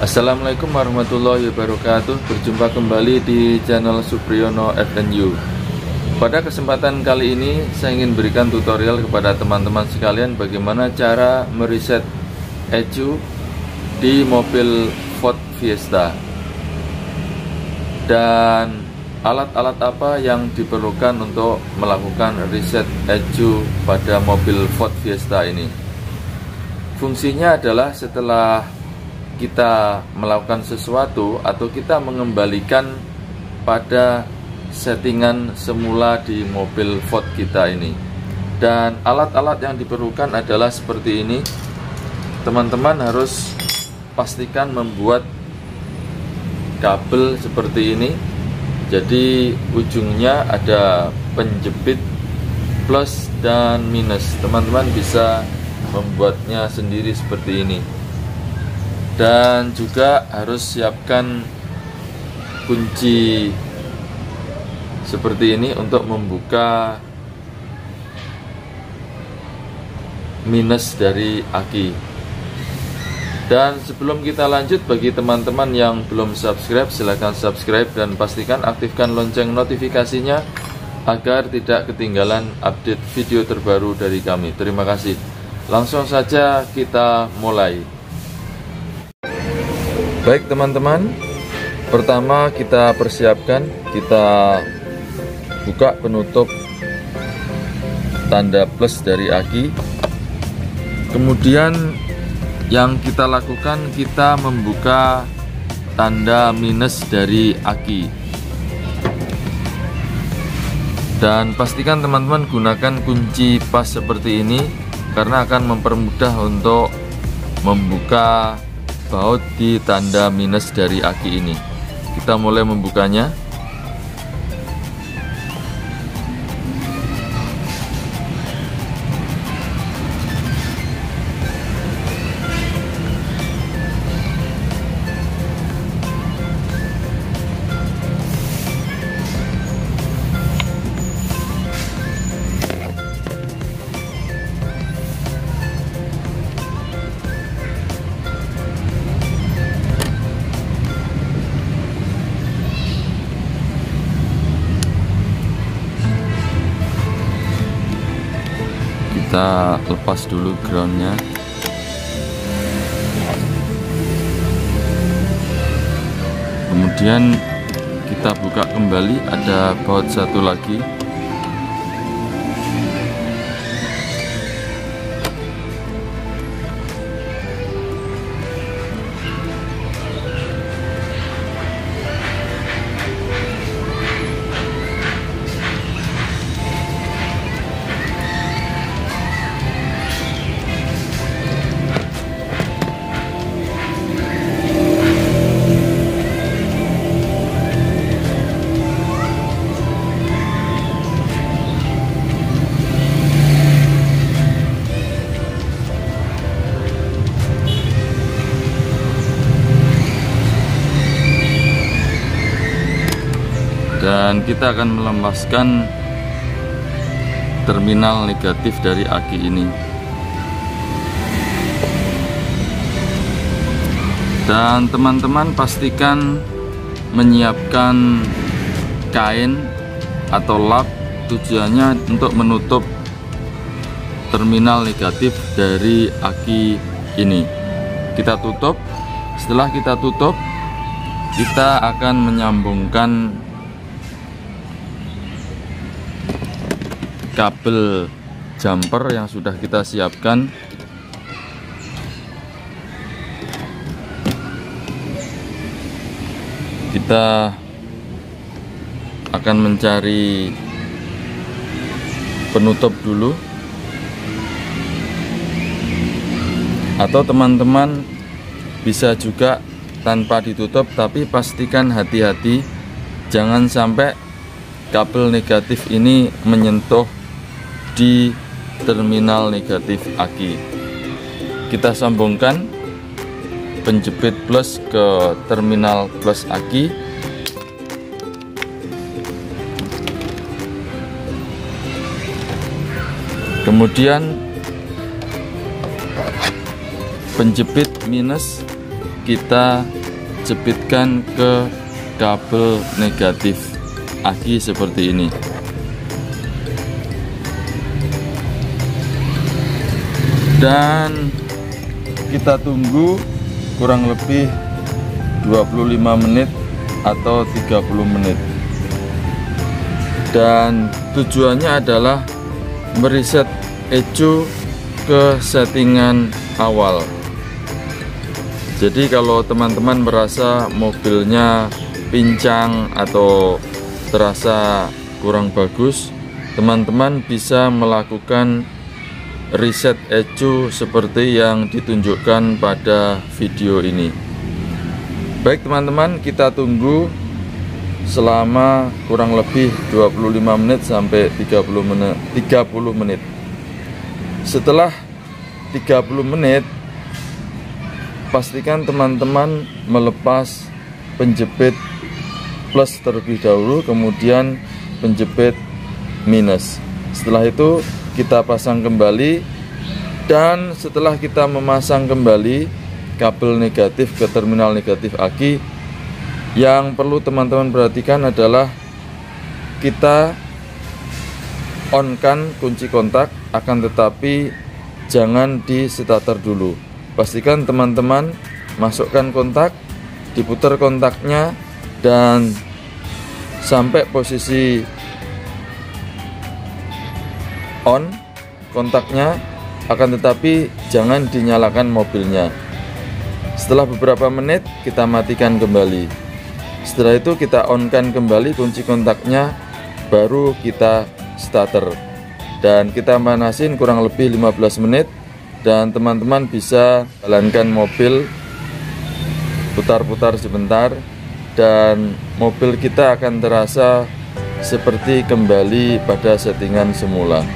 Assalamualaikum warahmatullahi wabarakatuh. Berjumpa kembali di channel Supriyono FNU. Pada kesempatan kali ini saya ingin berikan tutorial kepada teman-teman sekalian bagaimana cara mereset ECU di mobil Ford Fiesta dan alat-alat apa yang diperlukan untuk melakukan reset ECU pada mobil Ford Fiesta ini. Fungsinya adalah setelah kita melakukan sesuatu atau kita mengembalikan pada settingan semula di mobil Ford kita ini. Dan alat-alat yang diperlukan adalah seperti ini. Teman-teman harus pastikan membuat kabel seperti ini. Jadi ujungnya ada penjepit plus dan minus. Teman-teman bisa membuatnya sendiri seperti ini. Dan juga harus siapkan kunci seperti ini untuk membuka minus dari aki. Dan sebelum kita lanjut, bagi teman-teman yang belum subscribe, silahkan subscribe dan pastikan aktifkan lonceng notifikasinya agar tidak ketinggalan update video terbaru dari kami. Terima kasih. Langsung saja kita mulai. Baik teman-teman, pertama kita persiapkan, kita buka penutup tanda plus dari aki. Kemudian yang kita lakukan, kita membuka tanda minus dari aki. Dan pastikan teman-teman gunakan kunci pas seperti ini karena akan mempermudah untuk membuka baut di tanda minus dari aki ini. Kita mulai membukanya. Kita lepas dulu groundnya. Kemudian kita buka kembali, ada baut satu lagi. Dan kita akan melepaskan terminal negatif dari aki ini. Dan teman-teman pastikan menyiapkan kain atau lap, tujuannya untuk menutup terminal negatif dari aki ini. Kita tutup. Setelah kita tutup, kita akan menyambungkan kabel jumper yang sudah kita siapkan. Kita akan mencari penutup dulu, atau teman-teman bisa juga tanpa ditutup, tapi pastikan hati-hati jangan sampai kabel negatif ini menyentuh di terminal negatif aki. Kita sambungkan penjepit plus ke terminal plus aki. Kemudian penjepit minus kita jepitkan ke kabel negatif aki seperti ini. Dan kita tunggu kurang lebih 25 menit atau 30 menit. Dan tujuannya adalah mereset ecu ke settingan awal. Jadi kalau teman-teman merasa mobilnya pincang atau terasa kurang bagus, teman-teman bisa melakukan reset ecu seperti yang ditunjukkan pada video ini. Baik teman-teman, kita tunggu selama kurang lebih 25 menit sampai 30 menit. Setelah 30 menit, pastikan teman-teman melepas penjepit plus terlebih dahulu, kemudian penjepit minus. Setelah itu kita pasang kembali, dan setelah kita memasang kembali kabel negatif ke terminal negatif aki, yang perlu teman-teman perhatikan adalah kita on-kan kunci kontak, akan tetapi jangan di starter dulu. Pastikan teman-teman masukkan kontak, diputar kontaknya, dan sampai posisi on kontaknya, akan tetapi jangan dinyalakan mobilnya. Setelah beberapa menit kita matikan kembali. Setelah itu kita on-kan kembali kunci kontaknya, baru kita starter, dan kita panasin kurang lebih 15 menit, dan teman-teman bisa jalankan mobil putar-putar sebentar, dan mobil kita akan terasa seperti kembali pada settingan semula.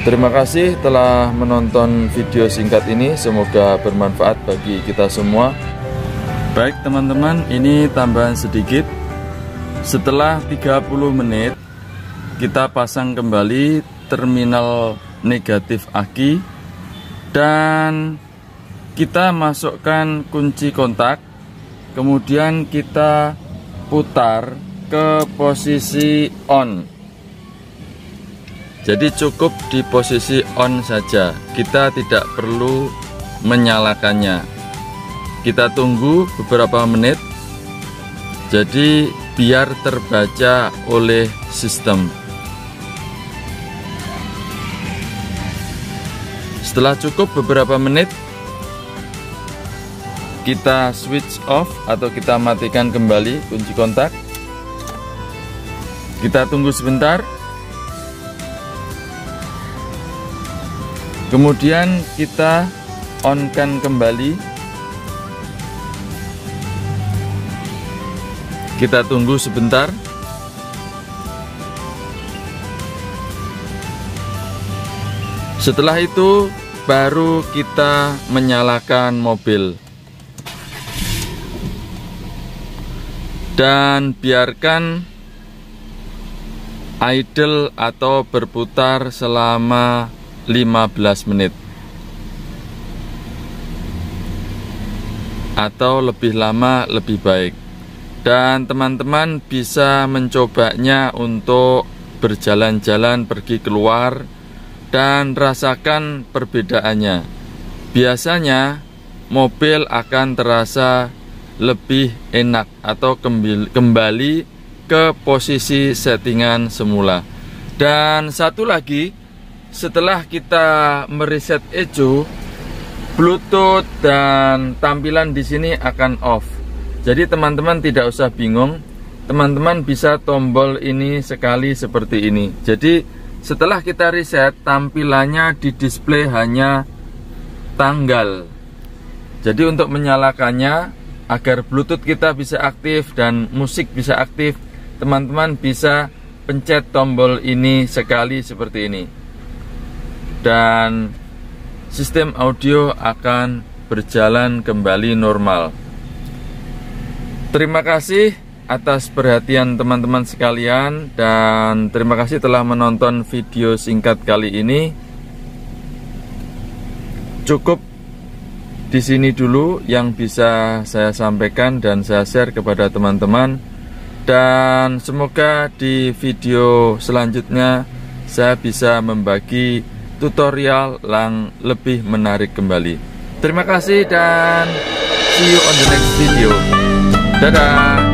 Terima kasih telah menonton video singkat ini, semoga bermanfaat bagi kita semua. Baik teman-teman, ini tambahan sedikit. Setelah 30 menit kita pasang kembali terminal negatif aki, dan kita masukkan kunci kontak, kemudian kita putar ke posisi on. Jadi cukup di posisi on saja, kita tidak perlu menyalakannya. Kita tunggu beberapa menit, jadi biar terbaca oleh sistem. Setelah cukup beberapa menit, kita switch off atau kita matikan kembali kunci kontak. Kita tunggu sebentar. Kemudian kita on-kan kembali. Kita tunggu sebentar. Setelah itu baru kita menyalakan mobil. Dan biarkan idle atau berputar selama 15 menit atau lebih lama lebih baik. Dan teman-teman bisa mencobanya untuk berjalan-jalan, pergi keluar, dan rasakan perbedaannya. Biasanya mobil akan terasa lebih enak atau kembali ke posisi settingan semula. Dan satu lagi, setelah kita mereset ecu, Bluetooth dan tampilan di sini akan off. Jadi teman-teman tidak usah bingung, teman-teman bisa tombol ini sekali seperti ini. Jadi setelah kita reset, tampilannya di display hanya tanggal. Jadi untuk menyalakannya, agar Bluetooth kita bisa aktif dan musik bisa aktif, teman-teman bisa pencet tombol ini sekali seperti ini, dan sistem audio akan berjalan kembali normal. Terima kasih atas perhatian teman-teman sekalian, dan terima kasih telah menonton video singkat kali ini. Cukup Di sini dulu yang bisa saya sampaikan dan saya share kepada teman-teman, dan semoga di video selanjutnya saya bisa membagi tutorial yang lebih menarik kembali. Terima kasih dan see you on the next video. Dadah.